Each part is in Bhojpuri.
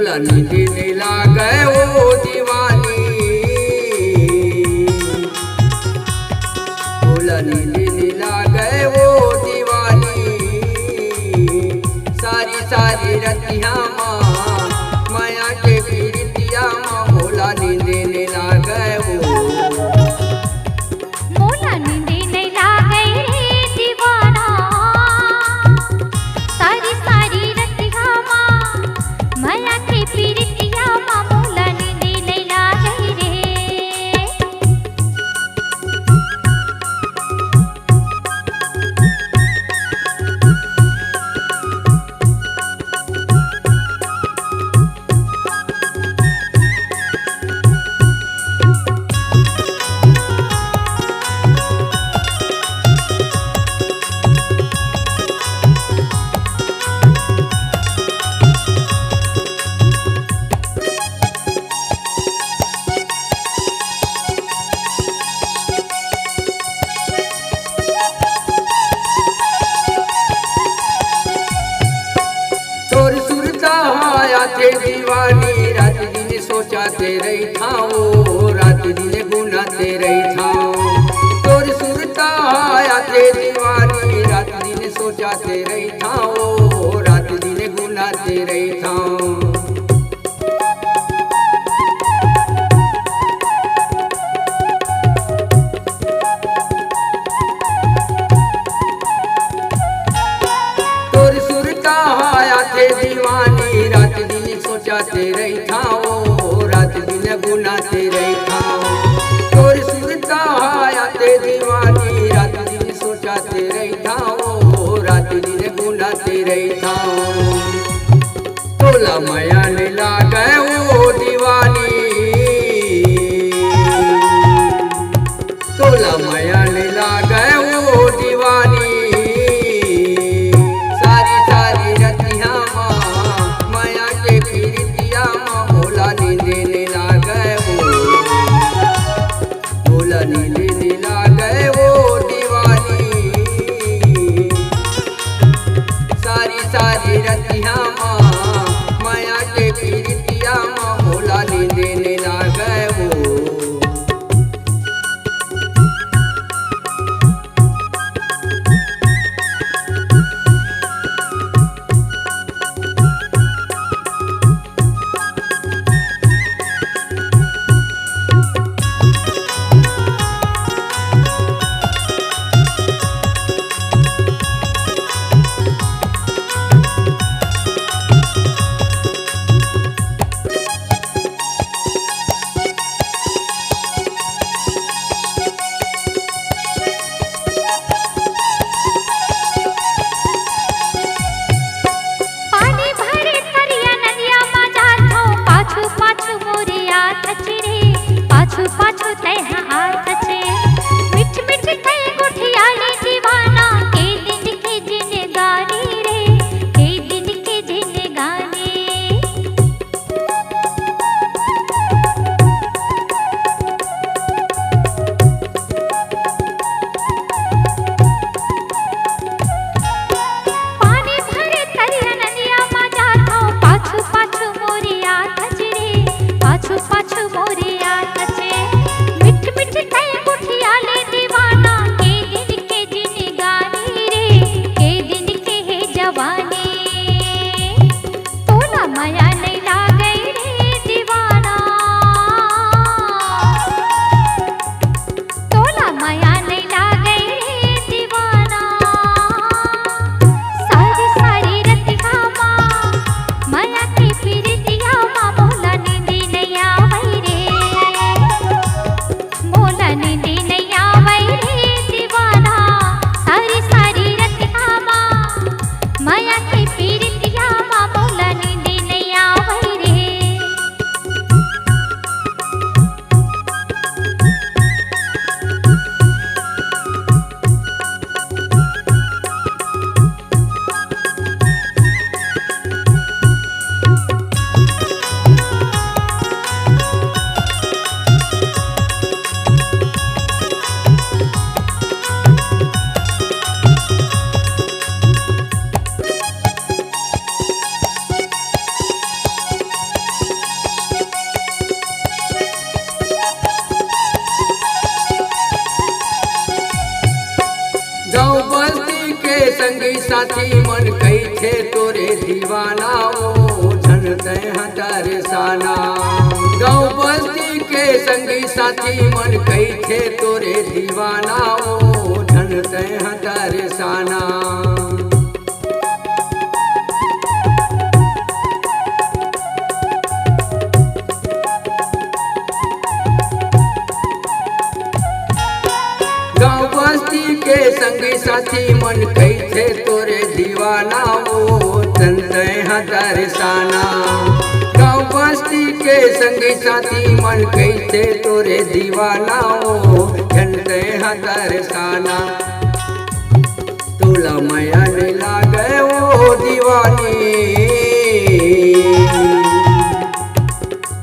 बोला नींद नहीं लागे वो दीवानी, बोला नींद नहीं लागे वो दीवानी। सारी सारी रतिया माँ माया के पीड़ितिया माँ, बोला नींद नहीं लागे वो, मोला नींद नहीं लागे रे दीवाना। सारी सारी रतिया माँ माया के पीड़ितिया माँ, मोला नींद नहीं लागे रे। थे दीवानी रात दिन सोचाते रही था वो, रात दिन गुनाते रही था। तोर सुरता आया थे दीवानी रात दिन सोचाते रही था वो, रात दिन गुनाते रही था। तोर सुरता आया थे दीवानी रात सोचाते रही था वो, रात दिन गुनाते रही था। तोर सुरता आते दीवानी रात दिन सोचाते रही था वो, रात दिन गुनाते रही था। तोला माया ने लागे वो दीवानी, तोला माया ने लागे वो दीवानी। सारी रतिया माँ माया के पीड़ितिया माँ, बोला नींद नहीं लागे वो। साथी मन कही थे तोरे दीवाना ओ झन तय हतारे साना। गाँव बस्ती के संगी साथी मन कही थे तोरे दीवाना ओ झन तय हतारे साना। गाँव बस्ती के संगी साथी मन कही थे तोरे दीवाना ओ तय हतारे साना। गाँव बस्ती के संगी साथी मन कही थे तोरे दीवाना ओ तय हतारे साना। तोला माया नहीं लागे ओ दीवानी,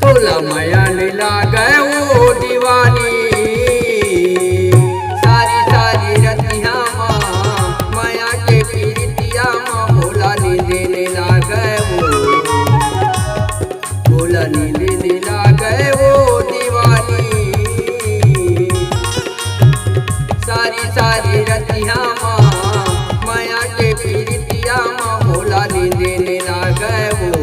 तोला माया नहीं लागे ओ दीवानी। नींद लागे वो दीवानी सारी सारी रतिया माया के पीरितिया भोला नींद लागे वो।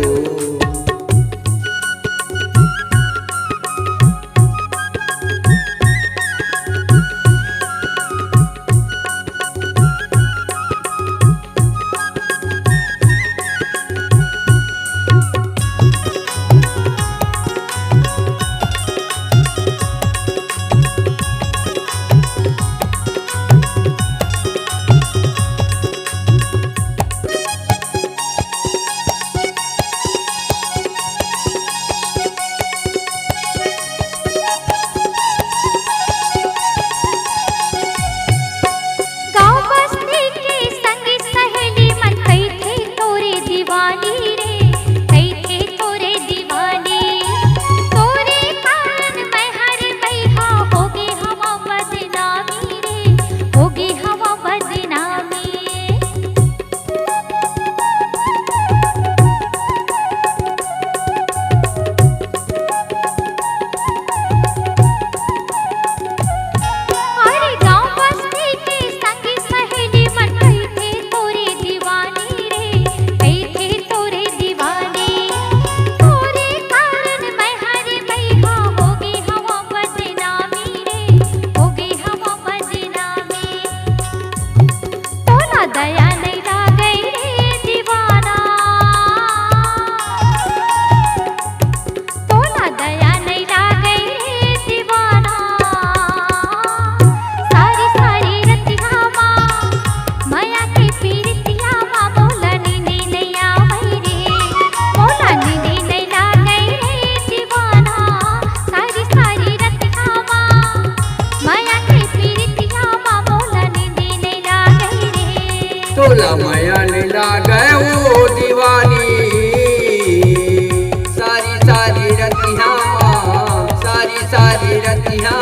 तोला माया नहीं लागे वो दीवानी सारी सारी रतिया सारी सारी रतिया